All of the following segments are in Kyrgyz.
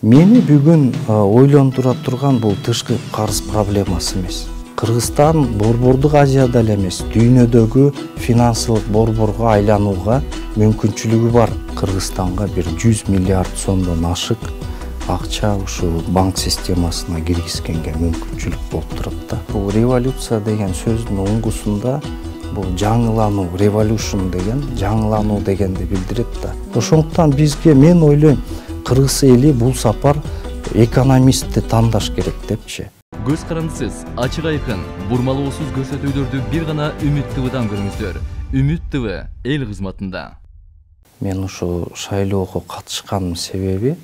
Мени бүгүн ойлондура турган бул тышкы карыз проблемасы эмес. Кыргызстан борбордук Азияда эле эмес, дүйнөдөгү финансылык борборго айланууга мүмкүнчүлүгү бар. Кыргызстанга бир 100 миллиард сомдон ашык акча ушу банк системасына киргизгенге мүмкүнчүлүк болуп турат да. Бул революция деген сөздүн оңгусунда бул жаңылануу, revolution деген жаңылануу дегенди билдирет да. Ошондуктан бизге мен ойлойм, Кыргыз эли бул сапар экономистти тандаш керек депчи. Көз карандысыз, ачык айкын, бурмалоосуз көрсөтүүлөрдү бир гана Үмүт ТВдан көрүңүздөр. Үмүт ТВ эл кызматында. Мен ушу шайлоого катышканымдын себеби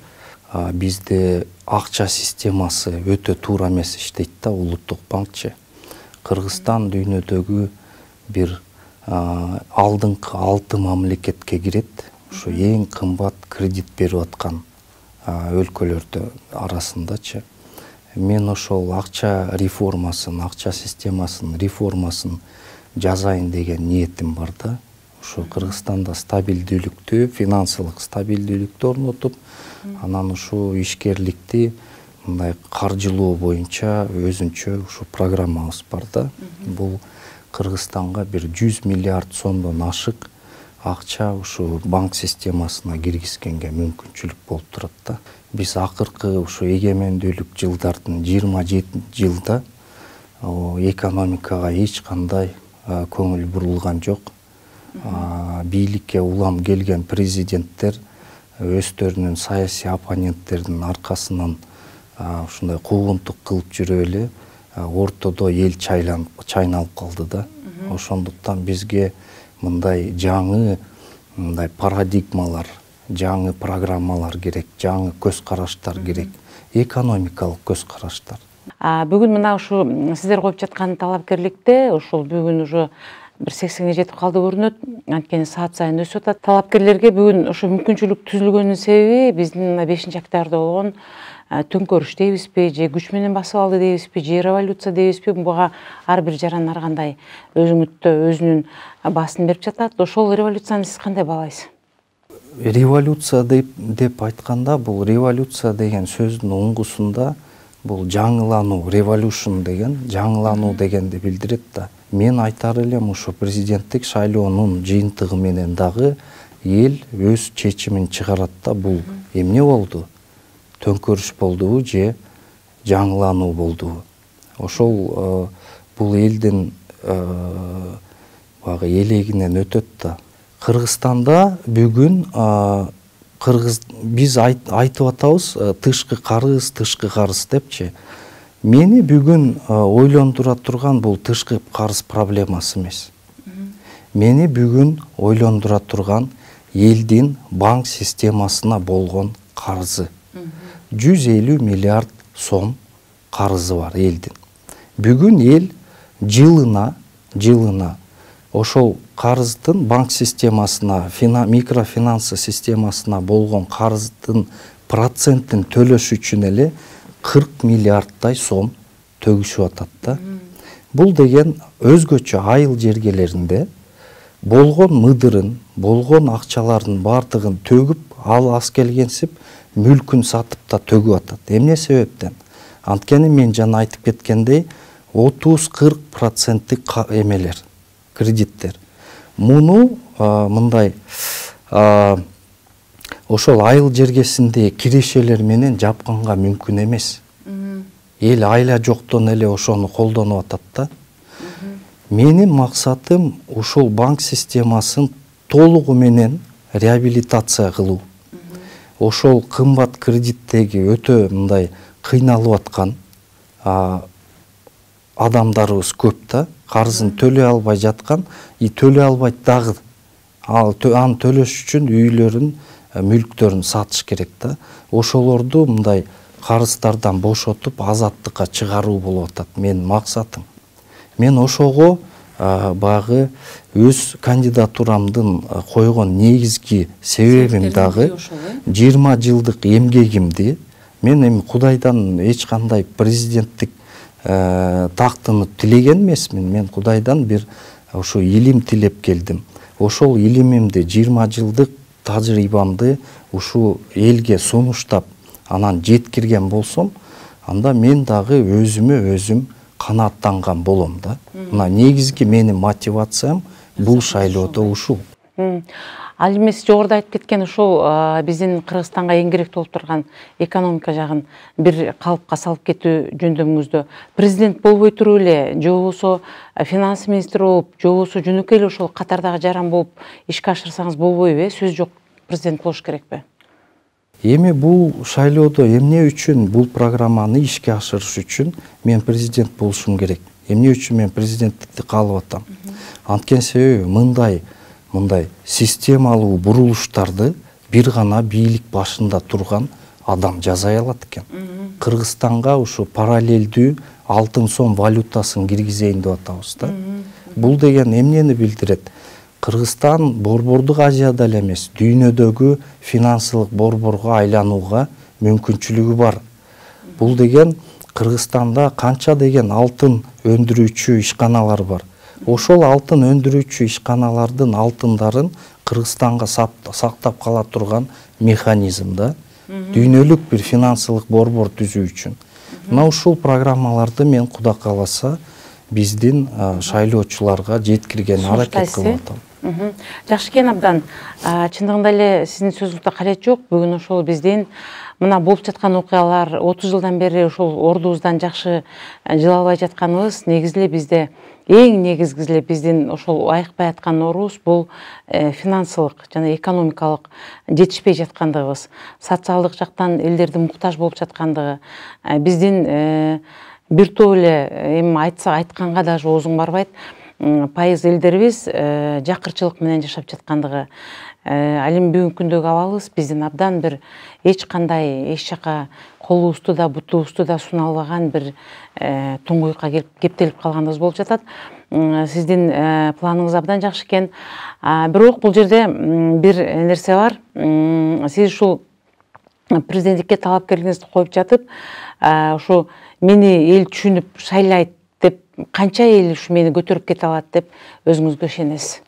бизде акча системасы өтө туура эмес иштейт да, улуттук банкчы. Кыргызстан дүйнөдөгү бир алдыңкы 6 мамлекетке кирет. Ушу эң кымбат кредит берип аткан өлкөлөрдү арасындачы. Мен ошол акча реформасын, акча системасын реформасын жазайын деген ниетим бар да. Ушу Кыргызстанда стабилдүүлүктү, финансылык стабилдүүлүктү орнотуп, анан ушу ишкерликти мындай каржылоо боюнча өзүнчө ушу программабыз бар да. Бул Кыргызстанга бир 100 миллиард сомдон ашык акча ушу банк системасына киргизгенге мүмкүнчүлүк болуп турат да. Биз акыркы ушу эгемендүүлүк жылдардын 27 жылда экономикага эч кандай көңүл бурулган жок. Бийликке улам келген президенттер өздөрүнүн саясий оппоненттердин аркасынан ушундай куугунтук кылып жүрүп эле ортодо эл чайналып калды да. Ошондуктан бизге мындай жаңы парадигмалар, жаңы программалар керек, жаңы көз караштар керек, экономикалык көз караштар. Бүгүн мына ушу сиздер коюп жаткан талапкерликте ушул бүгүн уже бир 80-ге жетип калды көрүнөт. Анткени саат сайын өсүп атат. Талапкерлерге бүгүн ушу мүмкүнчүлүк түзүлгөнүнүн себеби биздин 5-октябрда болгон төңкөрүш дейбизби, же күч менен басып алды дейбизби, же революция дейбизби, буга ар бир жаран ар кандай өз үмүттө өзүнүн баасын берип жатат. Ошол революцияны сиз кандай баалайсыз? Революция деп айтканда, бул революция деген сөздүн оңгусунда бул жаңылануу, revolution деген жаңылануу дегенди билдирет да. Мен айтар элем, ушу президенттик шайлоонун жыйынтыгы менен дагы эл өз чечимин чыгарат да. Бул эмне болду? Төңкөрүш болдубу же жаңылануу болдубу? Ошол бул элдин багы элегинен өтөт да. Кыргызстанда бүгүн биз айтып атабыз тышкы карыз депчи. Мени бүгүн ойлондура турган бул тышкы карыз проблемасы эмес. Мени бүгүн ойлондура турган элдин банк системасына болгон карызы. 150 миллиард сом карызы бар элдин. Бүгүн эл жылына ошол карыздын банк системасына, микрофинансы системасына болгон карыздын процентин төлөш үчүн эле 40 миллиардтай сом төгүшүп атат да. Бул деген өзгөчө айыл жергелеринде болгон мыдырын, болгон акчалардын бардыгын төгүп, ал аз келгенсип мүлкүн сатып да төгүп атат. Эмне себептен? Анткени мен жана айтып кеткендей 30-40% эмелер, кредиттер. Муну мындай ошол айыл жергесинде кирешелер менен жапканга мүмкүн эмес. Эл айла жоктон эле ошону колдонуп атат да. Менин максатым ушул банк системасын толугу менен реабилитация кылуу. Ошол кымбат кредиттеги өтө мындай кыйналып аткан адамдарыбыз көп да. Карызын төлөй албай жаткан, төлөй албайт дагы. Аны төлөш үчүн үйлөрүн, мүлктөрүн сатыш керек да. Ошолорду мындай карыздардан бошотуп азаттыкка чыгаруу болуп атат менин максатым. Мен ошого багы өз кандидатурамдын койгон негизги себебим дагы 20 жылдык эмгегимди, мен эми Кудайдан эч кандай президенттик тактыны тилеген эмесмин. Мен Кудайдан бир ушу илим тилеп келдим. Ошол илимимди 20 жылдык тажрыйбамды ушу элге сунуштап анан жеткирген болсом, анда мен дагы өзүм канааттанган болом да. Мына негизги менин мотивациям бул шайлоодо ушул. Ал эми сиз жогоруда айтып кеткен ушул биздин Кыргызстанга эң керектүү болуп турган экономика жагын бир калыпка салып кетүү жөндөмүңүздө президент болбой туруп эле, же болбосо финанс министри болуп, же болбосо жөнөкөй эле ошол катардагы жаран болуп ишке ашырсаңыз болбойбу, сөз жок президент болуш керекпи? Эми бул шайлоодо эмне үчүн бул программаны ишке ашырыш үчүн мен президент болушум керек? Эмне үчүн мен президенттикти каалап атам? Анткени себеби мындай системалуу бурулуштарды бир гана бийлик башында турган адам жасай алат экен. Кыргызстанга ушу параллелдүү алтын сом валютасын киргизейин деп атабыз да. Бул деген эмнени билдирет? Кыргызстан борбордук Азияда эле эмес, дүйнөдөгү финансылык борборго айланууга мүмкүнчүлүгү бар. Бул деген Кыргызстанда канча деген алтын өндүрүүчү ишканалар бар. Ошол алтын өндүрүүчү ишканалардын алтындарын Кыргызстанга сактап кала турган механизм да. Дүйнөлүк бир финансылык борбор түзүү үчүн. Мына ушул программаларды мен Кудай кааласа биздин шайлоочуларга жеткирген аракет кылып атам. Жакшы экен абдан. Чындыгында эле сиздин сөзүңүздө карет жок. Бүгүн ошол биздин мына болуп жаткан окуялар 30 жылдан бери ошол ордубуздан жакшы жыл албай жатканыбыз негизи эле бизде эң негизги эле биздин ошол айыкпай аткан оорубуз бул финансылык жана экономикалык жетишпей жаткандыгыбыз, социалдык жактан элдердин муктаж болуп жаткандыгы, биздин бир топ эле эми айтканга даже оозуң барбайт, пайыз элдерибиз жакырчылык менен жашап жаткандыгы. Ал эми бүгүнкү күндөгү абалыбыз биздин абдан бир эч кандай эч жака колубузду да бутубузду да суна албаган бир туңгуйукка кептелип калганыбыз болуп жатат. Сиздин планыңыз абдан жакшы экен. Бирок бул жерде бир нерсе бар. Сиз ушул президенттикке талапкерлигиңизди коюп жатып, ушу мени эл түшүнүп шайлайт деп, канча эл ушу мени көтөрүп кете алат деп өзүңүзгө ишенесиз?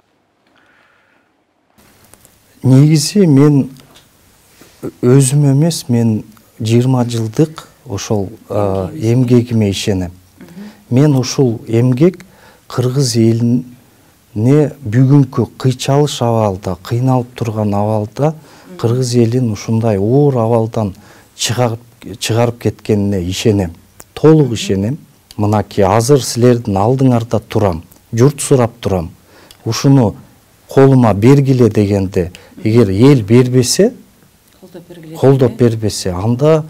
Негизи мен өзүм эмес, мен 20 жылдык ошол эмгегиме ишенем. Мен ушул эмгек кыргыз элине бүгүнкү кыйчалыш абалда, кыйналып турган абалда кыргыз элин ушундай оор абалдан чыгарып кеткенине ишенем. Толук ишенем. Мынакей азыр силердин алдыңарда турам, журт сурап турам. Ушуну колума бергиле дегенде, эгер эл бербесе, колдоп бербесе, анда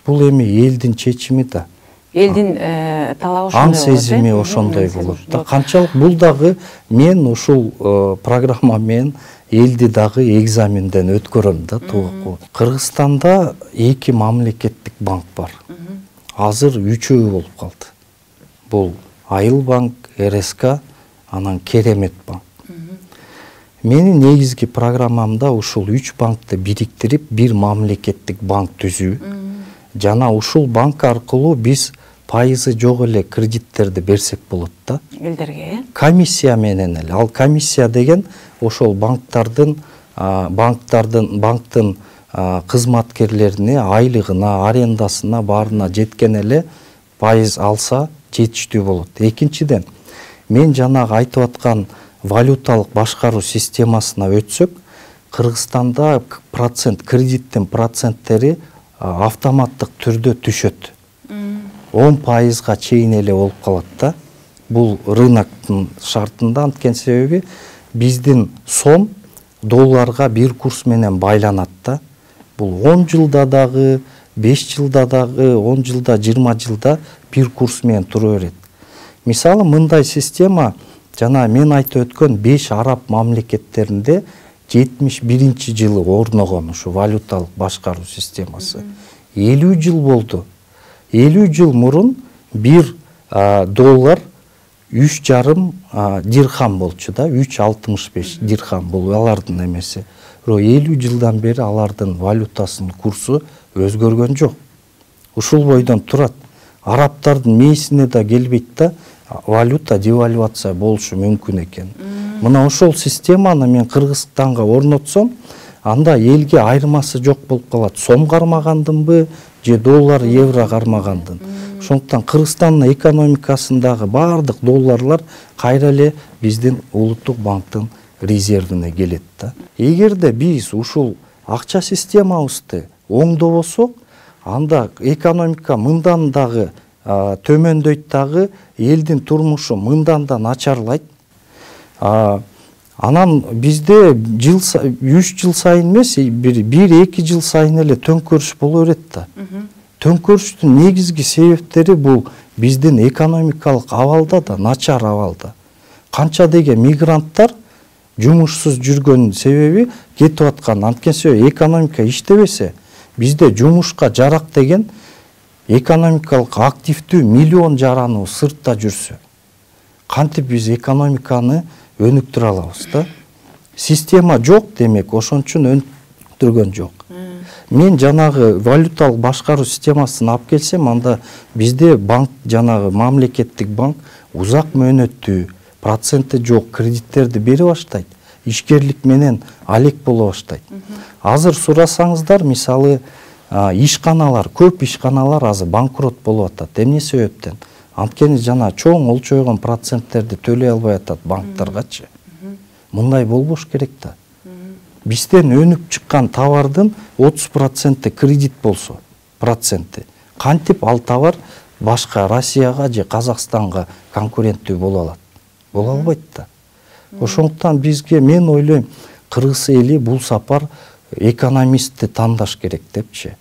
бул эми элдин чечими да. Элдин талабы ошондой. Ан сезими ошондой болот да. Канчалык бул дагы мен ушул программа менен элди дагы экзаменден өткөрөм да, туугу. Кыргызстанда 2 мамлекеттик банк бар. Азыр 3-өө болуп калды. Бул Айыл банк, РСК, анан Керемет банк. Менин негизги программамда ушул 3 банкты бириктирип бир мамлекеттик банк түзүү. Жана ушул банк аркылуу биз пайызы жок эле кредиттерди берсек болот да. Элдерге. Комиссия менен эле. Ал комиссия деген ошол банктын кызматкерлерине айлыгына, арендасына баарына жеткен эле пайыз алса жетиштүү болот. Экинчиден, мен жанагы айтып аткан валюталык башкаруу системасына өтсөк, Кыргызстанда кредиттин проценттери автоматтык түрдө түшөт. 10%га чейин эле болуп калат да. Бул рыноктун шартында, анткени себеби биздин сом долларга бир курс менен байланат да. Бул 10 жылда дагы, 5 жылда дагы, 10 жылда, 20 жылда бир курс менен тура берет. Мисалы, мындай система жана мен айтып өткөн 5 араб мамлекеттеринде 71 жылы орногон ушу валюталык башкаруу системасы. 50 жыл болду. 50 жыл мурун бир доллар 3,5 дирхам болчу да, 3,65 дирхам бул алардын эмеси. 50 жылдан бери алардын валютасынын курсу өзгөргөн жок. Ушул бойдон турат. Арабтардын мээсине да келбейт да, валюта девальвация болушу мүмкүн экен. Мына ошол системаны мен Кыргызстанга орнотсом, анда элге айырмасы жок болуп калат. Сом кармагандынбы же доллар, евро кармагандын. Ошондуктан Кыргызстандын экономикасындагы бардык долларлар кайра эле биздин улуттук банктын резервине келет да. Эгерде биз ушул акча системабызды оңдобосок, анда экономика мындан дагы төмөндөйт дагы, элдин турмушу мындан да начарлайт. Анан бизде 3 жыл сайын эмес, 1-2 жыл сайын эле төңкөрүш боло берет да. Төңкөрүштүн негизги себептери бул биздин экономикалык абалда да, начар абалда. Канча деген мигранттар жумушсуз жүргөнүн себеби кетип аткан. Анткени экономика иштебесе, бизде жумушка жарак деген экономикалык активдүү миллион жарануу сыртта жүрсө, кантип биз экономиканы өнүктүрө алабыз да? Система жок демек, ошон үчүн өнүктүргөн жок. Мен жанагы валюталык башкаруу системасын алып келсем, анда бизде банк, жанагы мамлекеттик банк узак мөөнөттүү, проценти жок кредиттерди бере баштайт. Ишкерлик менен алек боло баштайт. Азыр сурасаңыздар, мисалы, ишканалар, көп ишканалар азыр банкрот болуп атат. Эмне себептен? Анткени жана чоң олчойгон проценттерди төлөй албай атат банктаргачы. Мындай болбош керек да. Бизден өнүп чыккан товардын 30% кредит болсо, проценти. Кантип ал товар башка Россияга же Казакстанга конкуренттүү боло алат? Боло албайт да. Ошондуктан бизге, мен ойлойм, Кыргыз эли бул сапар экономистти тандаш керек депчи.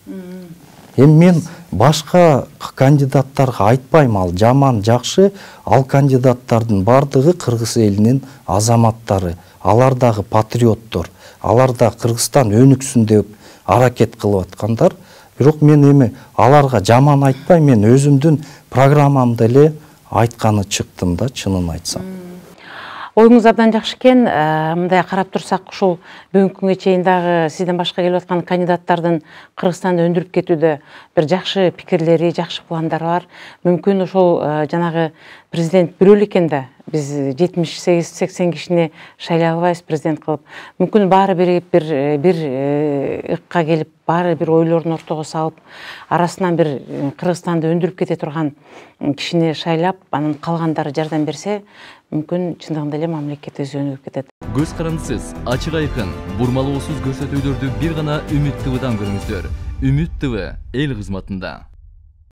Эми мен башка кандидаттарга айтпайм, ал жаман, жакшы, ал кандидаттардын бардыгы Кыргыз элинин азаматтары, алар дагы патриоттор, алар да Кыргызстан өнүксүн деп аракет кылып аткандар. Бирок мен эми аларга жаман айтпайм, мен өзүмдүн программамда эле айтканы чыктым да, чынын айтсам. Оюңуз абдан жакшы экен. Мындай карап турсак, ушул бүгүнкү күнгө чейин дагы сизден башка келип аткан кандидаттардын Кыргызстанды өндүрүп кетүүдө бир жакшы пикирлери, жакшы пландары бар. Мүмкүн ошол жанагы президент бирөө эле экен да, биз 78-80 кишини шайлай албайбыз президент кылып. Мүмкүн баары бир ыкка келип, баары бир ойлорун ортого салып, арасынан бир Кыргызстанды өндүрүп кете турган кишини шайлап, анан калгандары жардам берсе, мүмкүн чындыгында эле мамлекет өзү өнүгүп кетет. Көз карандысыз, ачык айкын, бурмалоосуз көрсөтүүлөрдү бир гана Үмүт ТВдан көрүңүздөр. Үмүт ТВ эл кызматында.